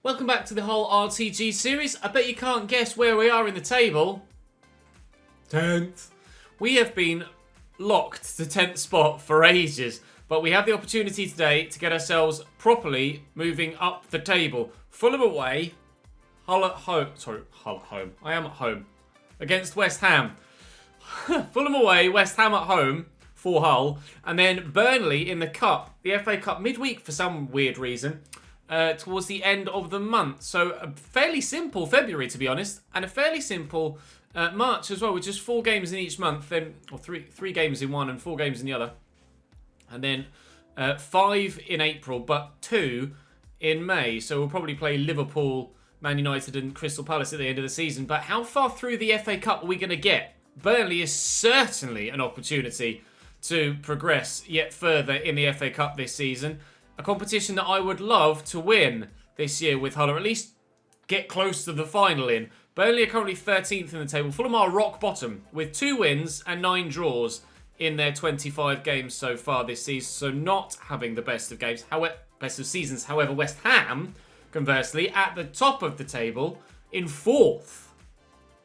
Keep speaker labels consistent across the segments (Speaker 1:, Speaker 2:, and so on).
Speaker 1: Welcome back to the whole RTG series. I bet you can't guess where we are in the table. 10th. We have been locked to 10th spot for ages, but we have the opportunity today to get ourselves properly moving up the table. Fulham away, Hull at home. Sorry, Hull at home. I am at home. Against West Ham. Fulham away, West Ham at home for Hull, and then Burnley in the Cup, the FA Cup midweek for some weird reason. Towards the end of the month. So a fairly simple February, to be honest, and a fairly simple March as well, with just 4 games in each month, then or three games in one and 4 games in the other, and then 5 in April, but 2 in May. So we'll probably play Liverpool, Man United, and Crystal Palace at the end of the season. But how far through the FA Cup are we going to get? Burnley is certainly an opportunity to progress yet further in the FA Cup this season. A competition that I would love to win this year with Hull, or at least get close to the final in. Burnley are currently 13th in the table. Fulham are rock bottom with 2 wins and 9 draws in their 25 games so far this season. So not having the best of games, best of seasons. However, West Ham, conversely, at the top of the table in 4th.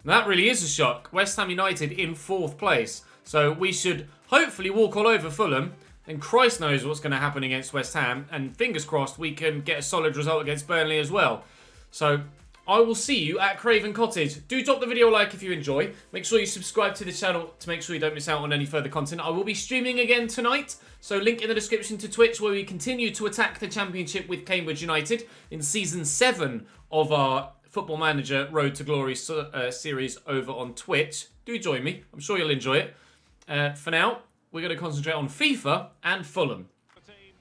Speaker 1: That really is a shock. West Ham United in 4th place. So we should hopefully walk all over Fulham. And Christ knows what's going to happen against West Ham. And fingers crossed we can get a solid result against Burnley as well. So I will see you at Craven Cottage. Do drop the video a like if you enjoy. Make sure you subscribe to the channel to make sure you don't miss out on any further content. I will be streaming again tonight. So link in the description to Twitch, where we continue to attack the Championship with Cambridge United in Season 7 of our Football Manager Road to Glory series over on Twitch. Do join me. I'm sure you'll enjoy it. For now, we're going to concentrate on FIFA and Fulham.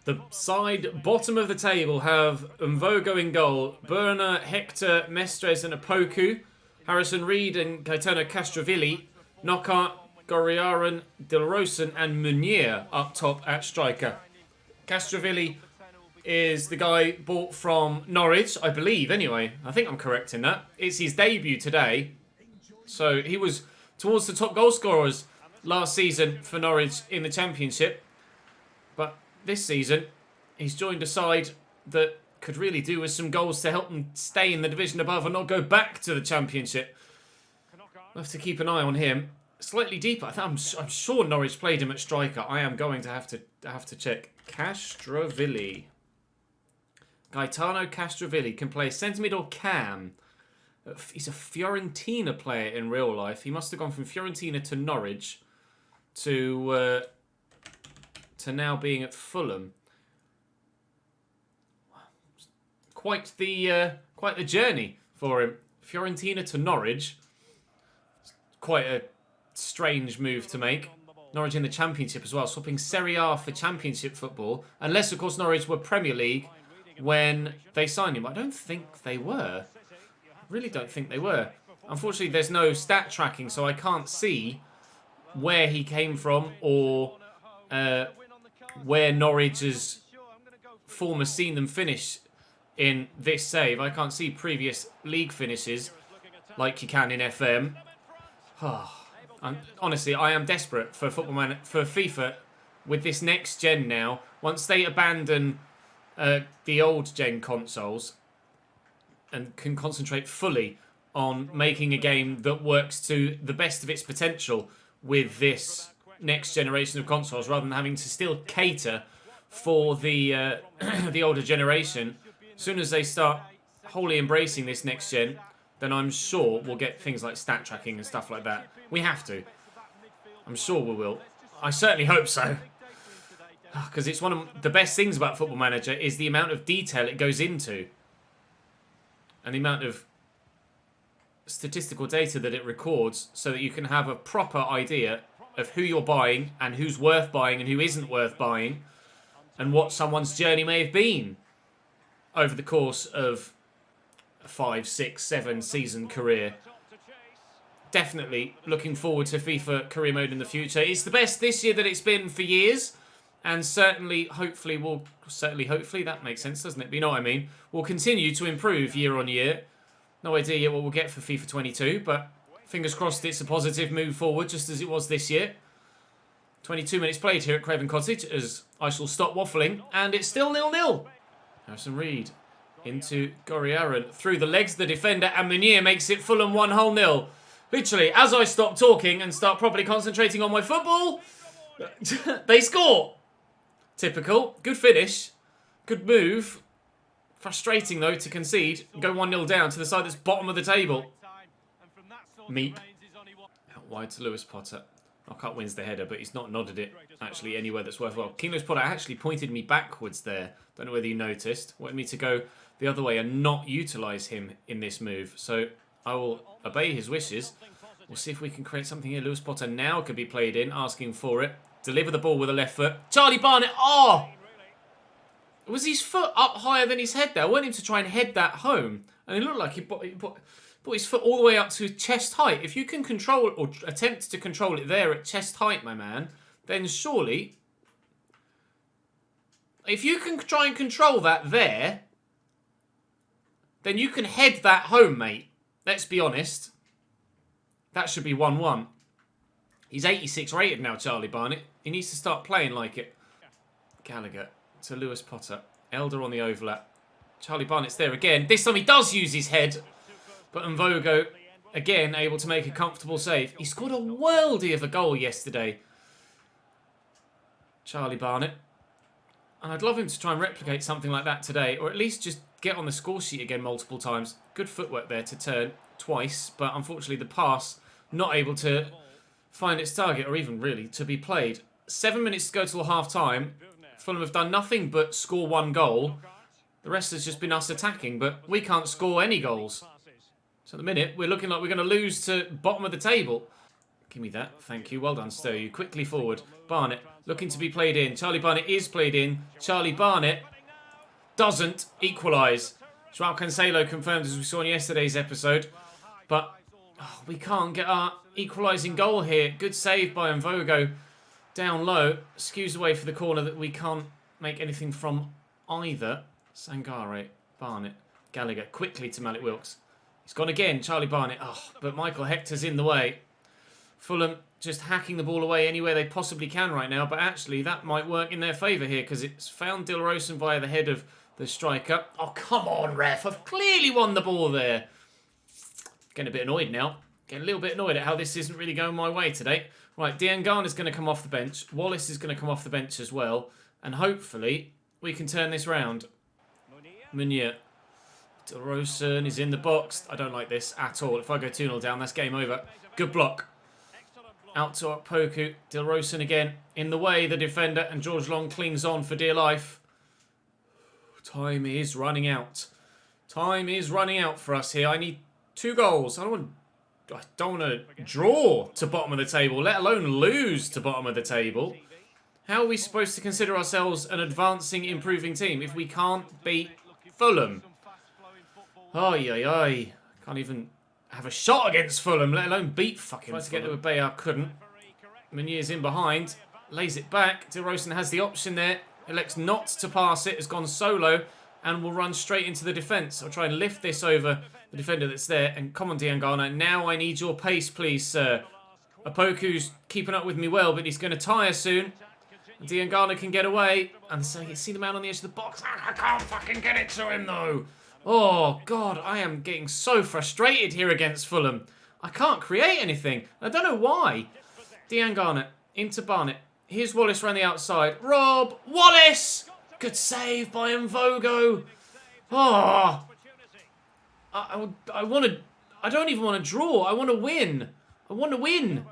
Speaker 1: The side bottom of the table have Mvogo in goal, Burner, Hector, Mestres and Apoku, Harrison Reed and Gaetano Castrovilli, Knockout, Goriaran, Dilrosun and Munier up top at striker. Castrovilli is the guy bought from Norwich, I believe, anyway. I think I'm correct in that. It's his debut today. So he was towards the top goal scorers last season for Norwich in the Championship. But this season, he's joined a side that could really do with some goals to help them stay in the division above and not go back to the Championship. We'll have to keep an eye on him. Slightly deeper. I'm sure Norwich played him at striker. I am going to have to check. Castrovilli. Gaetano Castrovilli can play centre mid or cam. He's a Fiorentina player in real life. He must have gone from Fiorentina to Norwich to now being at Fulham. Quite the journey for him. Fiorentina to Norwich. Quite a strange move to make. Norwich in the Championship as well, swapping Serie A for Championship football. Unless, of course, Norwich were Premier League when they signed him. I don't think they were. I really don't think they were. Unfortunately, there's no stat tracking, so I can't see where he came from or where Norwich's form has seen them finish in this save. I can't see previous league finishes like you can in FM. Honestly, I am desperate for for FIFA with this next gen now. Once they abandon the old gen consoles and can concentrate fully on making a game that works to the best of its potential with this next generation of consoles, rather than having to still cater for the the older generation. As soon as they start wholly embracing this next gen, then I'm sure we'll get things like stat tracking and stuff like that. We have to. I'm sure we will. I certainly hope so. Because it's one of the best things about Football Manager is the amount of detail it goes into. And the amount of statistical data that it records so that you can have a proper idea of who you're buying and who's worth buying and who isn't worth buying and what someone's journey may have been over the course of a 5, 6, 7 season career. Definitely looking forward to FIFA Career Mode in the future. It's the best this year that it's been for years, and certainly, hopefully, that makes sense, doesn't it? But you know what I mean. We'll continue to improve year on year. No idea yet what we'll get for FIFA 22, but fingers crossed it's a positive move forward, just as it was this year. 22 minutes played here at Craven Cottage, as I shall stop waffling, and it's still 0-0. Harrison Reed Into Goriaran. Through the legs of the defender, and Meunier makes it Fulham 1-0. Literally, as I stop talking and start properly concentrating on my football, they score. Typical. Good finish. Good move. Frustrating, though, to concede. Go 1-0 down to the side that's bottom of the table. Meep. Out wide to Lewis Potter. Lockhart wins the header, but he's not nodded it actually anywhere that's worthwhile. King Lewis Potter actually pointed me backwards there. Don't know whether you noticed. Wanted me to go the other way and not utilise him in this move. So I will obey his wishes. We'll see if we can create something here. Lewis Potter now could be played in, asking for it. Deliver the ball with a left foot. Charlie Barnett. Oh! Was his foot up higher than his head there? I want him to try and head that home. And it looked like he put his foot all the way up to chest height. If you can control or attempt to control it there at chest height, my man, then surely... If you can try and control that there, then you can head that home, mate. Let's be honest. That should be 1-1. He's 86 rated now, Charlie Barnett. He needs to start playing like it. Gallagher to Lewis Potter. Elder on the overlap. Charlie Barnett's there again. This time he does use his head. But Mvogo, again, able to make a comfortable save. He scored a worldie of a goal yesterday. Charlie Barnett. And I'd love him to try and replicate something like that today. Or at least just get on the score sheet again multiple times. Good footwork there to turn twice. But unfortunately the pass not able to find its target. Or even really to be played. 7 minutes to go till half-time. Fulham have done nothing but score one goal. The rest has just been us attacking. But we can't score any goals. So at the minute, we're looking like we're going to lose to bottom of the table. Give me that. Thank you. Well done, Stowe. Quickly forward. Barnett looking to be played in. Charlie Barnett is played in. Charlie Barnett doesn't equalise. Joao Cancelo confirmed, as we saw in yesterday's episode. But we can't get our equalising goal here. Good save by Mvogo. Down low. Skews away for the corner that we can't make anything from either. Sangare. Barnett. Gallagher quickly to Malik Wilks. He's gone again, Charlie Barnett. Oh, but Michael Hector's in the way. Fulham just hacking the ball away anywhere they possibly can right now. But actually, that might work in their favour here because it's found Dilrosun via the head of the striker. Oh, come on, ref. I've clearly won the ball there. Getting a bit annoyed now. Getting a little bit annoyed at how this isn't really going my way today. Right, Diangana's going to come off the bench. Wallace is going to come off the bench as well. And hopefully, we can turn this round. Meunier. Dilrosun is in the box. I don't like this at all. If I go 2-0 down, that's game over. Good block. Out to Poku. Dilrosun again. In the way, the defender. And George Long clings on for dear life. Time is running out. Time is running out for us here. I need 2 goals. I don't want to draw to bottom of the table, let alone lose to bottom of the table. How are we supposed to consider ourselves an advancing, improving team if we can't beat Fulham? Ay. Can't even have a shot against Fulham, let alone beat fucking Fulham. Tried to get to Abeya, couldn't. Meunier's in behind. Lays it back. Dilrosun has the option there. Elects not to pass it. Has gone solo. And will run straight into the defence. I'll try and lift this over the defender that's there. And come on, Diangana. Now I need your pace, please, sir. Apoku's keeping up with me well, but he's going to tire soon. Diangana can get away. And so you see the man on the edge of the box. I can't fucking get it to him, though. Oh, God, I am getting so frustrated here against Fulham. I can't create anything. I don't know why. Diangana into Barnett. Here's Wallace around the outside. Rob Wallace! Good save by Mvogo. Oh, I want to... I don't even want to draw. I want to win. I want to win.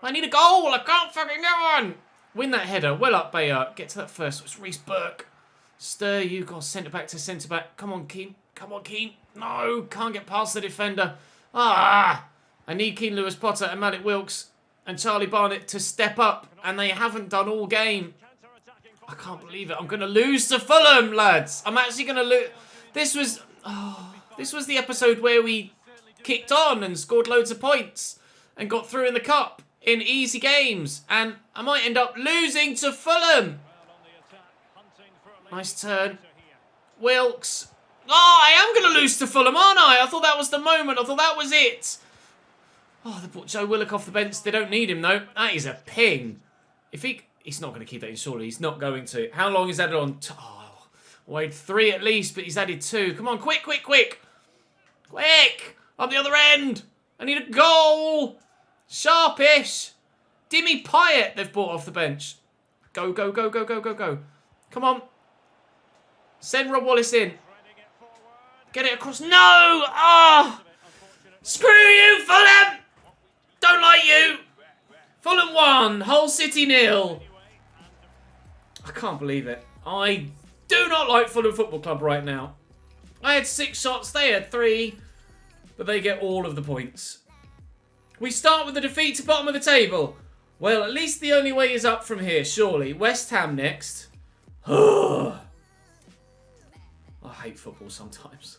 Speaker 1: I need a goal. I can't fucking get one. Win that header. Well up, Bayer. Get to that first. It's Reece Burke. Stir you. Got centre back to centre back. Come on, Keane. Come on, Keane. No, can't get past the defender. Ah, I need Keane, Lewis Potter and Malik Wilks and Charlie Barnett to step up. And they haven't done all game. I can't believe it. I'm going to lose to Fulham, lads. I'm actually going to lose. This was the episode where we kicked on and scored loads of points and got through in the cup in easy games. And I might end up losing to Fulham. Nice turn. Wilks. Oh, I am going to lose to Fulham, aren't I? I thought that was the moment. I thought that was it. Oh, they brought Joe Willock off the bench. They don't need him, though. That is a ping. If he's not going to keep that in, surely. He's not going to. How long is that on? Oh, Wade 3 at least, but he's added 2. Come on, quick, quick, quick. Quick! Up the other end. I need a goal. Sharpish. Dimmy Pyatt they've brought off the bench. Go, go, go, go, go, go, go. Come on. Send Rob Wallace in. Get it across. No! Ah! Oh. Screw you, Fulham! Don't like you. Fulham 1, Hull City 0. I can't believe it. I do not like Fulham Football Club right now. I had 6 shots, they had 3. But they get all of the points. We start with a defeat to bottom of the table. Well, at least the only way is up from here, surely. West Ham next. I hate football sometimes.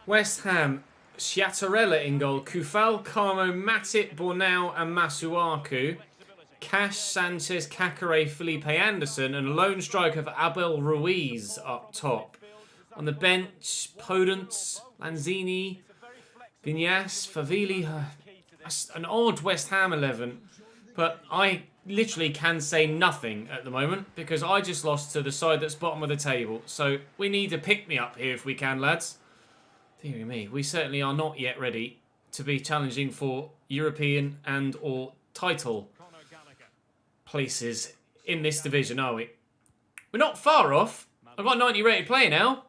Speaker 1: West Ham, Sciattarella in goal. Kufal, Carmo, Matip, Bornau and Masuaku. Cash, Sanchez, Kakare, Felipe Anderson. And a lone striker for Abel Ruiz up top. On the bench, Podence, Lanzini, Vinyas, Favili. An odd West Ham 11. But I literally can say nothing at the moment because I just lost to the side that's bottom of the table. So we need a pick-me-up here if we can, lads. Dear me, we certainly are not yet ready to be challenging for European and or title places in this division, are we? We're not far off. I've got a 90 rated player now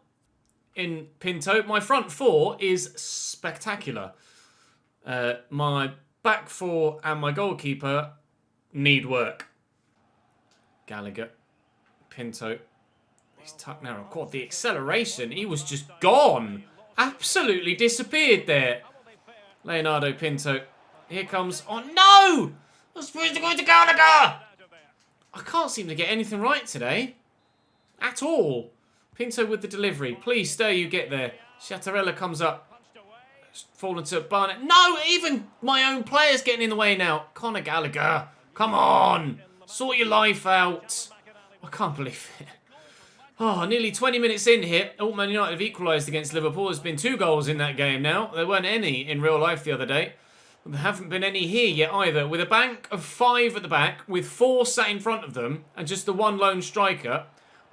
Speaker 1: in Pinto. My front 4 is spectacular. My back 4 and my goalkeeper need work. Gallagher, Pinto. He's tucked narrow. God, the acceleration. He was just gone. Absolutely disappeared there. Leonardo Pinto. Here comes. Oh, no! I was supposed to go to Gallagher! I can't seem to get anything right today. At all. Pinto with the delivery. Please, Sturridge, get there. Sciattarella comes up. Fallen to Barnett. No, even my own player's getting in the way now. Conor Gallagher. Come on. Sort your life out. I can't believe it. Oh, nearly 20 minutes in here. Man United have equalised against Liverpool. There's been 2 goals in that game now. There weren't any in real life the other day. There haven't been any here yet either. With a bank of 5 at the back, with 4 sat in front of them, and just the 1 lone striker,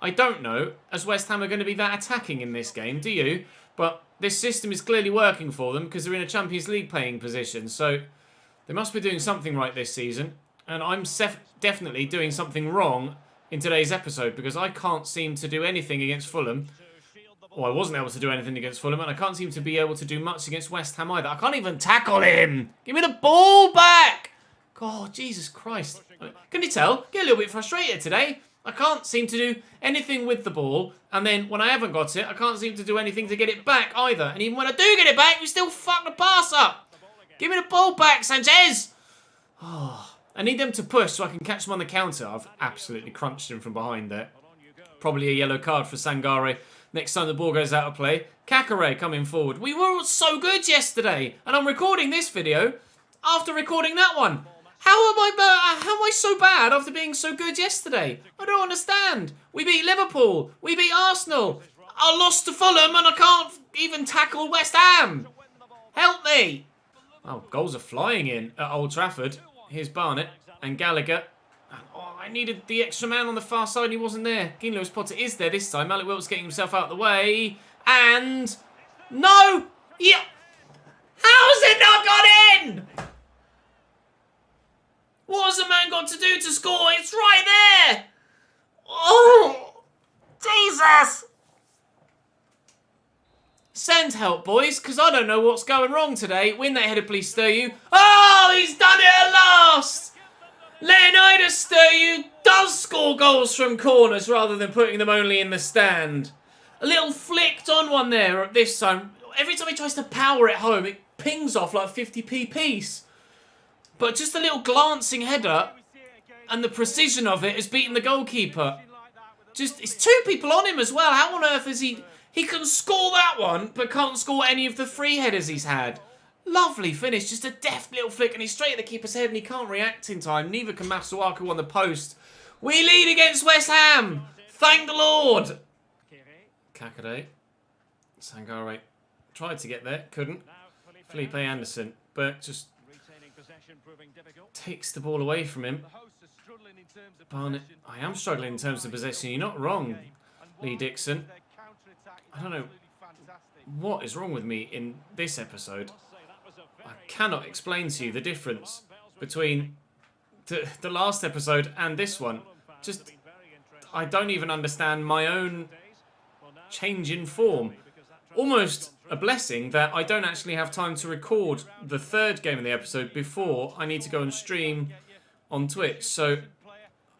Speaker 1: I don't know, as West Ham are going to be that attacking in this game, do you? But this system is clearly working for them because they're in a Champions League playing position. So they must be doing something right this season. And I'm definitely doing something wrong in today's episode because I can't seem to do anything against Fulham. Or I wasn't able to do anything against Fulham, and I can't seem to be able to do much against West Ham either. I can't even tackle him! Give me the ball back! God, Jesus Christ. Can you tell? Get a little bit frustrated today. I can't seem to do anything with the ball, and then when I haven't got it, I can't seem to do anything to get it back either. And even when I do get it back, we still fuck the pass up. Give me the ball back, Sanchez! Oh, I need them to push so I can catch them on the counter. I've absolutely crunched him from behind there. Probably a yellow card for Sangare. Next time the ball goes out of play. Kakare coming forward. We were so good yesterday. And I'm recording this video after recording that one. How am I so bad after being so good yesterday? I don't understand. We beat Liverpool. We beat Arsenal. I lost to Fulham and I can't even tackle West Ham. Help me. Oh, goals are flying in at Old Trafford. Here's Barnett and Gallagher. Oh, I needed the extra man on the far side. He wasn't there. Keane Lewis Potter is there this time. Malik Wilkes getting himself out of the way. And... no! Yeah! How's it not got in? What has the man got to do to score? It's right there! Oh! Jesus! Send help, boys, because I don't know what's going wrong today. Win that header, please, Sturridge. Oh, he's done it at last! Leonidas Sturridge does score goals from corners rather than putting them only in the stand. A little flicked on one there this time. Every time he tries to power it home, it pings off like a 50p piece. But just a little glancing header and the precision of it has beaten the goalkeeper. Just, it's 2 people on him as well. How on earth is he... He can score that one, but can't score any of the 3 headers he's had. Lovely finish, just a deft little flick, and he's straight at the keeper's head, and he can't react in time. Neither can Masuaku on the post. We lead against West Ham. Thank the Lord. Kakare. Sangare tried to get there, couldn't. Felipe Anderson, but just takes the ball away from him. Barnett, I am struggling in terms of possession. You're not wrong. Lee Dixon. I don't know what is wrong with me in this episode. I cannot explain to you the difference between the last episode and this one. Just, I don't even understand my own change in form. Almost a blessing that I don't actually have time to record the third game of the episode before I need to go and stream on Twitch. So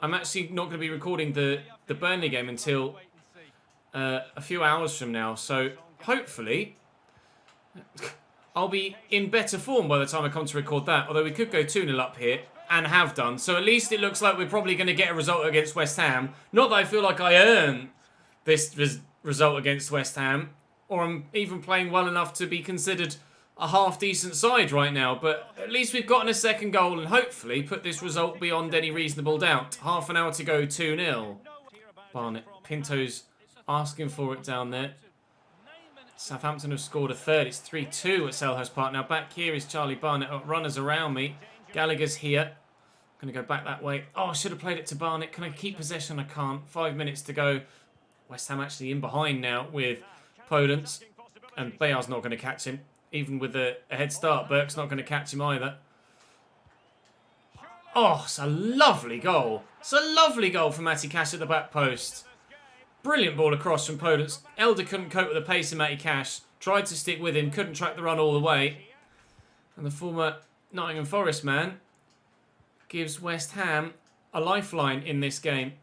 Speaker 1: I'm actually not going to be recording the Burnley game until a few hours from now. So hopefully I'll be in better form by the time I come to record that. Although we could go 2-0 up here and have done. So at least it looks like we're probably going to get a result against West Ham. Not that I feel like I earn this result against West Ham, or I'm even playing well enough to be considered a half-decent side right now. But at least we've gotten a second goal and hopefully put this result beyond any reasonable doubt. Half an hour to go, 2-0. Barnett. Pinto's asking for it down there. Southampton have scored a third. It's 3-2 at Selhurst Park. Now back here is Charlie Barnett. Runners around me. Gallagher's here. Going to go back that way. Oh, I should have played it to Barnett. Can I keep possession? I can't. 5 minutes to go. West Ham actually in behind now with Podence. And Bayar's not going to catch him. Even with a head start, Burke's not going to catch him either. Oh, it's a lovely goal. It's a lovely goal from Matty Cash at the back post. Brilliant ball across from Podence. Elder couldn't cope with the pace of Matty Cash. Tried to stick with him. Couldn't track the run all the way. And the former Nottingham Forest man gives West Ham a lifeline in this game.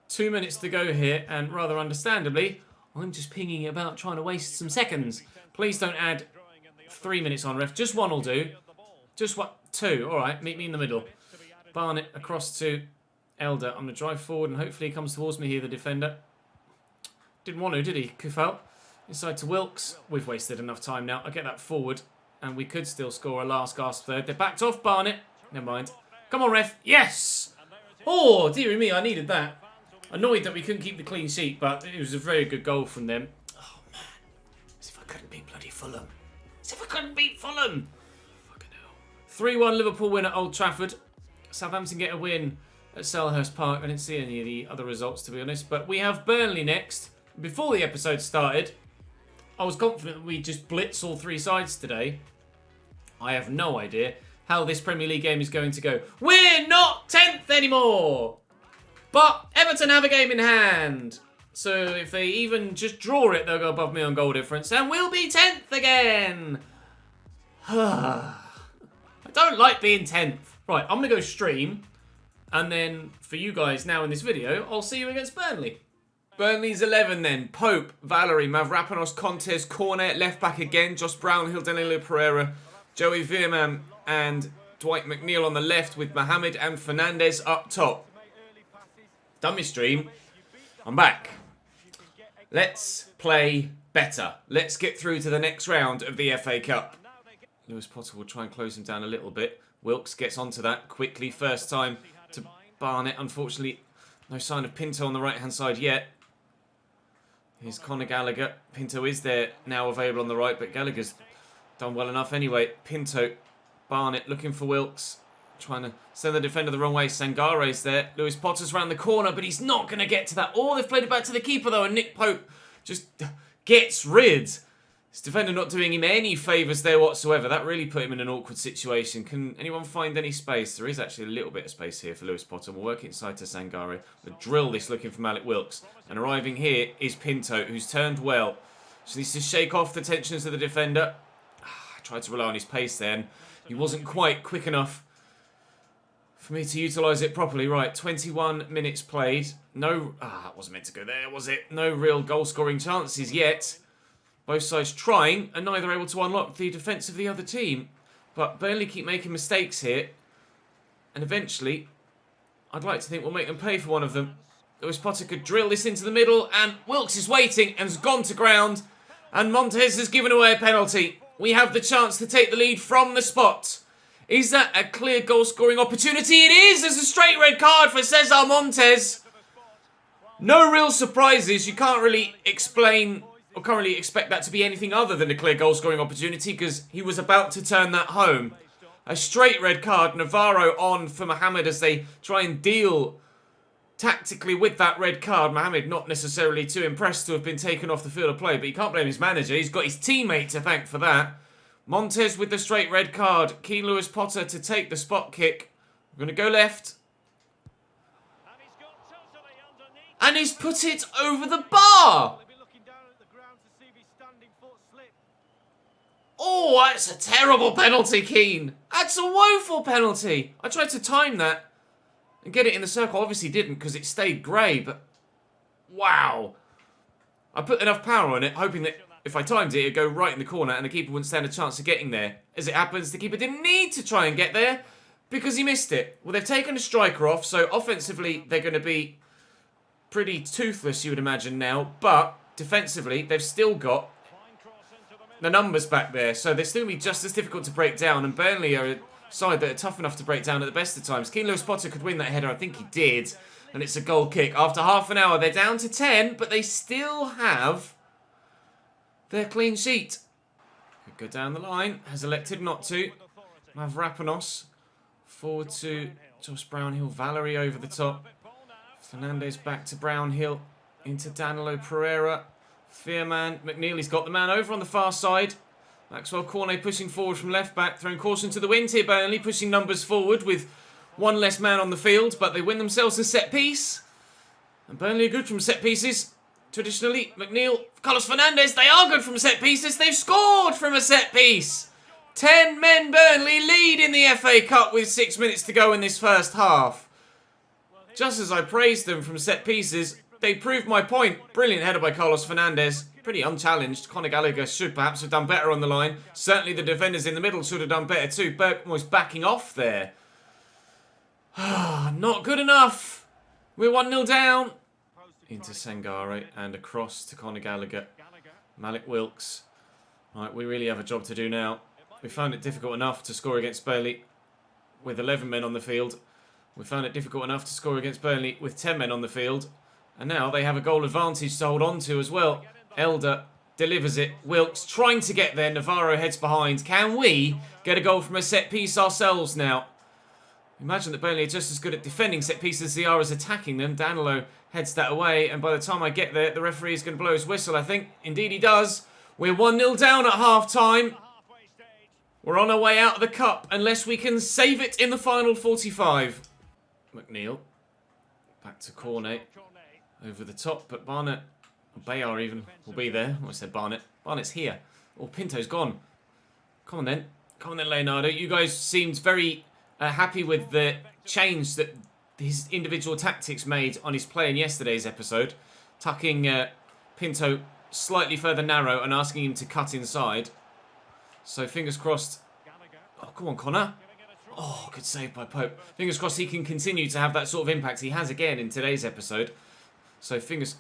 Speaker 1: 2 minutes to go here, and rather understandably, I'm just pinging about trying to waste some seconds. Please don't add 3 minutes on, ref. Just one will do. Just what? 2. All right, meet me in the middle. Barnett across to Elder. I'm going to drive forward, and hopefully he comes towards me here, the defender. Didn't want to, did he? Kufel. Inside to Wilkes. We've wasted enough time now. I get that forward, and we could still score a last gasp third. They're backed off, Barnett. Never mind. Come on, ref. Yes! Oh, dearie me, I needed that. Annoyed that we couldn't keep the clean sheet, but it was a very good goal from them. Oh, man. As if I couldn't beat bloody Fulham. As if I couldn't beat Fulham. Fucking hell. 3-1 Liverpool win at Old Trafford. Southampton get a win at Selhurst Park. I didn't see any of the other results, to be honest. But we have Burnley next. Before the episode started, I was confident that we'd just blitz all three sides today. I have no idea how this Premier League game is going to go. We're not 10th anymore! But Everton have a game in hand. So if they even just draw it, they'll go above me on goal difference. And we'll be 10th again. I don't like being 10th. Right, I'm going to go stream. And then for you guys now in this video, I'll see you against Burnley. Burnley's 11 then. Pope, Valerie, Mavropanos, Contes, Cornet, left back again. Josh Brownhill, Danilo Pereira, Joey Veerman and Dwight McNeil on the left with Mohamed and Fernandez up top. Done my stream. I'm back. Let's play better. Let's get through to the next round of the FA Cup. Lewis Potter will try and close him down a little bit. Wilkes gets onto that quickly. First time to Barnett. Unfortunately, no sign of Pinto on the right-hand side yet. Here's Conor Gallagher. Pinto is there now available on the right, but Gallagher's done well enough anyway. Pinto, Barnett looking for Wilkes. Trying to send the defender the wrong way. Sangare's there. Lewis Potter's round the corner, but he's not going to get to that. Oh, they've played it back to the keeper, though, and Nick Pope just gets rid. This defender not doing him any favours there whatsoever. That really put him in an awkward situation. Can anyone find any space? There is actually a little bit of space here for Lewis Potter. We'll work it inside to Sangare. We'll drill this looking for Malik Wilkes. And arriving here is Pinto, who's turned well. Just needs to shake off the tensions of the defender. Tried to rely on his pace then. He wasn't quite quick enough for me to utilise it properly. Right, 21 minutes played. No, it wasn't meant to go there, was it? No real goal-scoring chances yet. Both sides trying, and neither able to unlock the defence of the other team. But Burnley keep making mistakes here. And eventually, I'd like to think we'll make them pay for one of them. Lewis Potter could drill this into the middle, and Wilkes is waiting and has gone to ground. And Montez has given away a penalty. We have the chance to take the lead from the spot. Is that a clear goal-scoring opportunity? It is! There's a straight red card for Cesar Montes. No real surprises. You can't really explain or can't really expect that to be anything other than a clear goal-scoring opportunity because he was about to turn that home. A straight red card. Navarro on for Mohamed as they try and deal tactically with that red card. Mohamed not necessarily too impressed to have been taken off the field of play, but you can't blame his manager. He's got his teammate to thank for that. Montez with the straight red card. Keane Lewis-Potter to take the spot kick. We're going to go left. And he's put it over the bar. Oh, that's a terrible penalty, Keane. That's a woeful penalty. I tried to time that and get it in the circle. Obviously didn't because it stayed grey, but wow. I put enough power on it, hoping that if I timed it, it'd go right in the corner and the keeper wouldn't stand a chance of getting there. As it happens, the keeper didn't need to try and get there because he missed it. Well, they've taken a striker off, so offensively they're going to be pretty toothless, you would imagine now. But defensively, they've still got the numbers back there, so they're still going to be just as difficult to break down. And Burnley are a side that are tough enough to break down at the best of times. Keane Lewis-Potter could win that header. I think he did. And it's a goal kick. After half an hour, they're down to 10, but they still have their clean sheet. Could go down the line. Has elected not to. Mavropanos forward to Josh Brownhill. Valerie over the top. Fernandez back to Brownhill. Into Danilo Pereira. Fearman. McNeely's got the man over on the far side. Maxwell Cornet pushing forward from left back. Throwing caution to the wind here. Burnley pushing numbers forward with one less man on the field. But they win themselves a set piece. And Burnley are good from set pieces. Traditionally, McNeil, Carlos Fernandez, they are good from set pieces. They've scored from a set piece. 10 men Burnley lead in the FA Cup with 6 minutes to go in this first half. Just as I praised them from set pieces, they proved my point. Brilliant header by Carlos Fernandez. Pretty unchallenged. Conor Gallagher should perhaps have done better on the line. Certainly the defenders in the middle should have done better too. Burke was backing off there. Not good enough. We're 1-0 down. Into Sangare and across to Conor Gallagher. Malik Wilks. Right, we really have a job to do now. We found it difficult enough to score against Burnley with 11 men on the field. We found it difficult enough to score against Burnley with 10 men on the field. And now they have a goal advantage to hold on to as well. Elder delivers it. Wilks trying to get there. Navarro heads behind. Can we get a goal from a set piece ourselves now? Imagine that Burnley are just as good at defending set pieces as they are as attacking them. Danilo heads that away, and by the time I get there, the referee is going to blow his whistle, I think. Indeed he does. We're 1-0 down at half-time. We're on our way out of the cup, unless we can save it in the final 45. McNeil. Back to Cornet. Over the top, but Barnett, or Bayar even, will be there. I said Barnett. Barnett's here. Oh, Pinto's gone. Come on then. Come on then, Leonardo. You guys seemed very happy with the change that his individual tactics made on his play in yesterday's episode, tucking Pinto slightly further narrow and asking him to cut inside. So fingers crossed. Oh, come on, Connor. Oh, good save by Pope. Fingers crossed he can continue to have that sort of impact he has again in today's episode. So fingers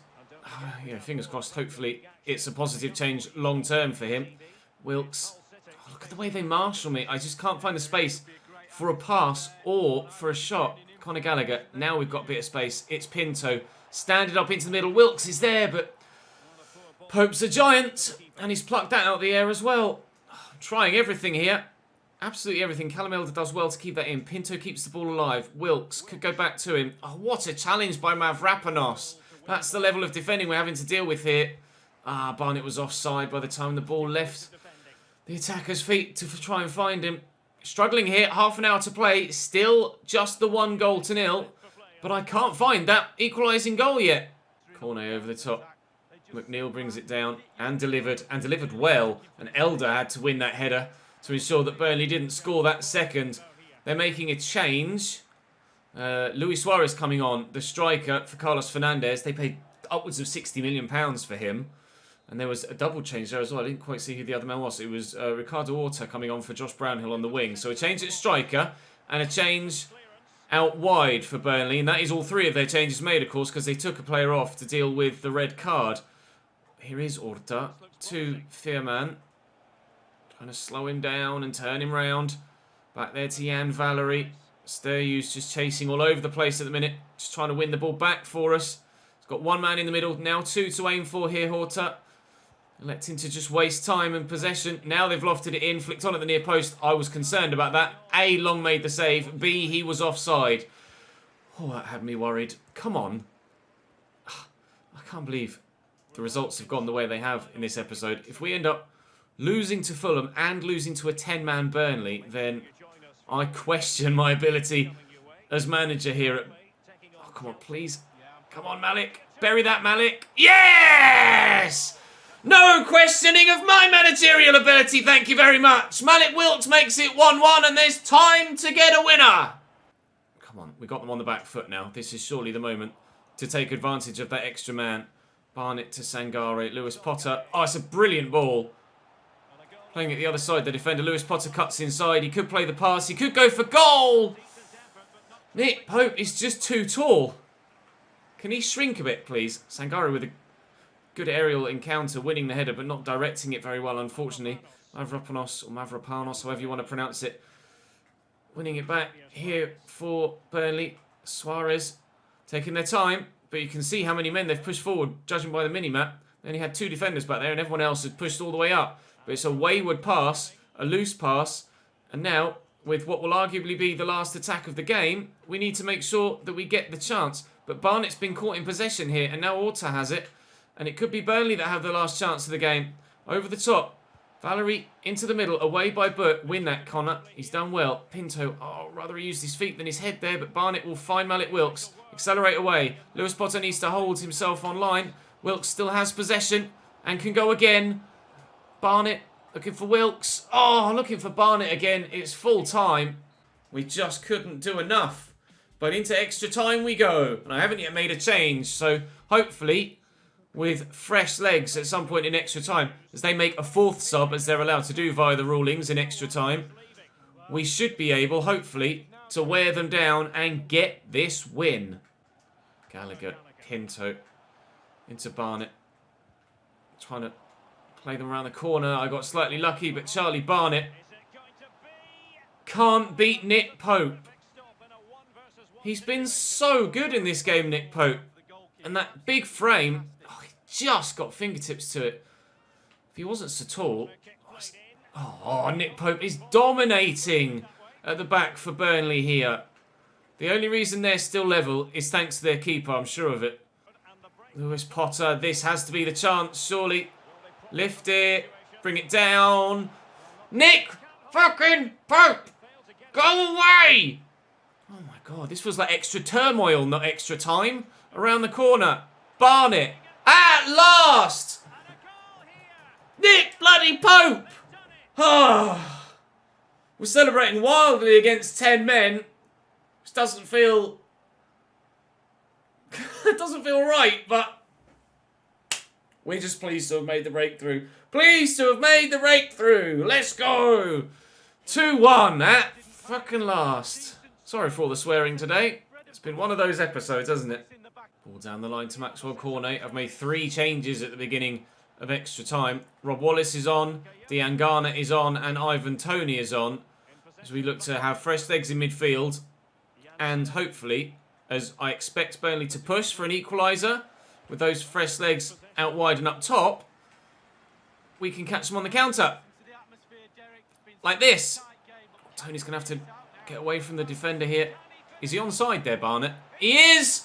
Speaker 1: crossed. Hopefully it's a positive change long term for him. Wilks. Oh, look at the way they marshal me. I just can't find the space for a pass or for a shot. Conor Gallagher, now we've got a bit of space. It's Pinto, standing up into the middle. Wilks is there, but Pope's a giant, and he's plucked that out of the air as well. Trying everything here. Absolutely everything. Callum Elder does well to keep that in. Pinto keeps the ball alive. Wilks could go back to him. Oh, what a challenge by Mavropanos. That's the level of defending we're having to deal with here. Barnett was offside by the time the ball left the attacker's feet to try and find him. Struggling here, half an hour to play, still just the 1-0 but I can't find that equalising goal yet. Cornet over the top. McNeil brings it down and delivered well, and Elder had to win that header to ensure that Burnley didn't score that second. They're making a change. Luis Suarez coming on, the striker for Carlos Fernandez. They paid upwards of £60 million for him. And there was a double change there as well. I didn't quite see who the other man was. It was Ricardo Horta coming on for Josh Brownhill on the wing. So a change at striker and a change out wide for Burnley. And that is all three of their changes made, of course, because they took a player off to deal with the red card. Here is Horta to Fearman. Trying to slow him down and turn him round. Back there to Jan Valerie. Sturridge just chasing all over the place at the minute. Just trying to win the ball back for us. He's got one man in the middle. Now two to aim for here, Horta. Electing to just waste time and possession. Now they've lofted it in, flicked on at the near post. I was concerned about that. A, Long made the save. B, he was offside. Oh, that had me worried. Come on. I can't believe the results have gone the way they have in this episode. If we end up losing to Fulham and losing to a 10-man Burnley, then I question my ability as manager here. Oh, come on, please. Come on, Malik. Bury that, Malik. Yes! No questioning of my managerial ability, thank you very much. Malik Wilks makes it 1-1 and there's time to get a winner. Come on, we got them on the back foot now. This is surely the moment to take advantage of that extra man. Barnett to Sangare, Lewis Potter. Oh, it's a brilliant ball. Playing at the other side, the defender. Lewis Potter cuts inside. He could play the pass. He could go for goal. Nick Pope is just too tall. Can he shrink a bit, please? Sangare with a good aerial encounter, winning the header, but not directing it very well, unfortunately. Mavropanos, or Mavropanos, however you want to pronounce it. Winning it back here for Burnley. Suarez taking their time, but you can see how many men they've pushed forward, judging by the mini-map. They only had 2 defenders back there, and everyone else had pushed all the way up. But it's a wayward pass, a loose pass, and now, with what will arguably be the last attack of the game, we need to make sure that we get the chance. But Barnett's been caught in possession here, and now Orta has it. And it could be Burnley that have the last chance of the game. Over the top. Valerie into the middle, away by Burke. Win that, Connor. He's done well. Pinto, rather he used his feet than his head there, but Barnett will find Malik Wilks. Accelerate away. Lewis Potter needs to hold himself online. Wilks still has possession and can go again. Barnett looking for Wilks. Oh, looking for Barnett again. It's full time. We just couldn't do enough. But into extra time we go. And I haven't yet made a change, so hopefully with fresh legs at some point in extra time, as they make a 4th sub, as they're allowed to do via the rulings in extra time, we should be able, hopefully, to wear them down and get this win. Gallagher, Pinto, into Barnett. Trying to play them around the corner. I got slightly lucky, but Charlie Barnett can't beat Nick Pope. He's been so good in this game, Nick Pope. And that big frame, he just got fingertips to it. If he wasn't so tall... Nick Pope is dominating at the back for Burnley here. The only reason they're still level is thanks to their keeper, I'm sure of it. Lewis Potter, this has to be the chance, surely. Lift it, bring it down. Nick fucking Pope, go away! Oh my God, this was like extra turmoil, not extra time. Around the corner, Barnett, at last! Nick bloody Pope! We're celebrating wildly against 10 men, which doesn't feel... it doesn't feel right, but... we're just pleased to have made the breakthrough. Pleased to have made the breakthrough! Let's go! 2-1 at fucking last. Sorry for all the swearing today. It's been one of those episodes, hasn't it? Ball down the line to Maxwell Cornet. I've made 3 changes at the beginning of extra time. Rob Wallace is on, Diangana is on, and Ivan Toney is on. As we look to have fresh legs in midfield. And hopefully, as I expect Burnley to push for an equaliser, with those fresh legs out wide and up top, we can catch them on the counter. Like this. Tony's going to have to get away from the defender here. Is he onside there, Barnett? He is!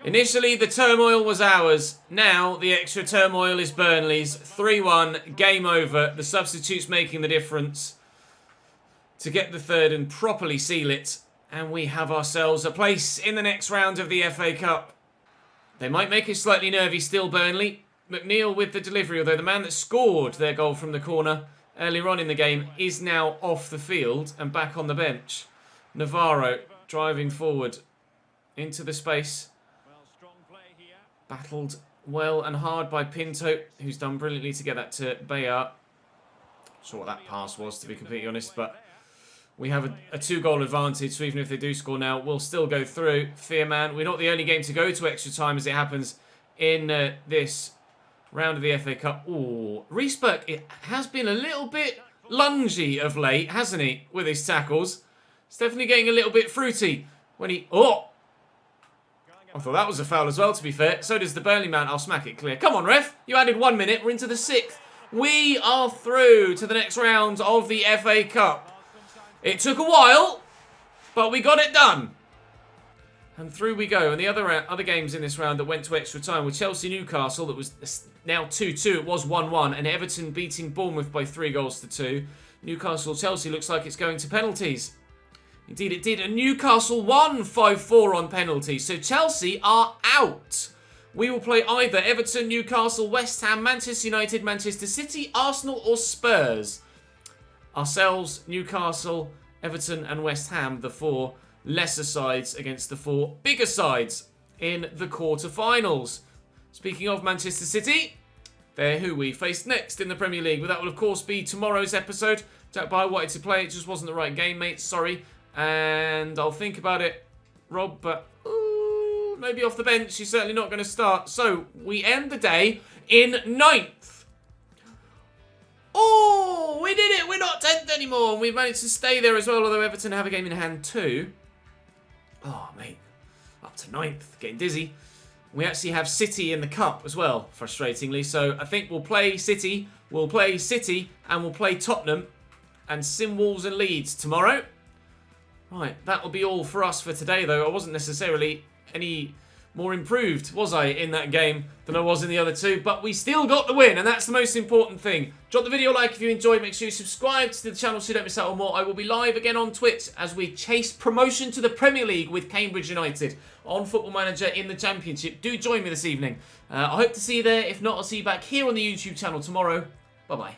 Speaker 1: Initially, the turmoil was ours. Now, the extra turmoil is Burnley's. 3-1, game over. The substitutes making the difference to get the 3rd and properly seal it. And we have ourselves a place in the next round of the FA Cup. They might make it slightly nervy still, Burnley. McNeil with the delivery, although the man that scored their goal from the corner earlier on in the game is now off the field and back on the bench. Navarro driving forward into the space. Battled well and hard by Pinto, who's done brilliantly to get that to Bayard. Not sure what that pass was, to be completely honest, but we have a 2-goal advantage, so even if they do score now, we'll still go through. Fearman, we're not the only game to go to extra time as it happens in this round of the FA Cup. Ooh, Reece Burke, it has been a little bit lungy of late, hasn't he, with his tackles. It's definitely getting a little bit fruity when he... Oh! I thought that was a foul as well, to be fair. So does the Burnley man. I'll smack it clear. Come on, ref. You added 1 minute. We're into the 6th. We are through to the next round of the FA Cup. It took a while, but we got it done. And through we go. And the other games in this round that went to extra time were Chelsea-Newcastle, that was now 2-2. It was 1-1. And Everton beating Bournemouth by 3-2. Newcastle-Chelsea looks like it's going to penalties. Indeed it did. And Newcastle won 5-4 on penalties. So Chelsea are out. We will play either Everton, Newcastle, West Ham, Manchester United, Manchester City, Arsenal or Spurs. Ourselves, Newcastle, Everton and West Ham, the 4 lesser sides against the 4 bigger sides in the quarter-finals. Speaking of Manchester City, they're who we face next in the Premier League. But that will, of course, be tomorrow's episode. Jack Bye wanted to play. It just wasn't the right game, mate. Sorry. And I'll think about it, Rob, but maybe off the bench. He's certainly not going to start. So we end the day in 9th. Oh, we did it. We're not 10th anymore. And we've managed to stay there as well, although Everton have a game in hand too. Oh, mate. Up to 9th. Getting dizzy. We actually have City in the cup as well, frustratingly. So I think we'll play City. We'll play City and we'll play Tottenham and Sim Wolves and Leeds tomorrow. Right, that will be all for us for today, though. I wasn't necessarily any more improved, was I, in that game than I was in the other 2. But we still got the win, and that's the most important thing. Drop the video a like if you enjoyed. Make sure you subscribe to the channel so you don't miss out on more. I will be live again on Twitch as we chase promotion to the Premier League with Cambridge United on Football Manager in the Championship. Do join me this evening. I hope to see you there. If not, I'll see you back here on the YouTube channel tomorrow. Bye-bye.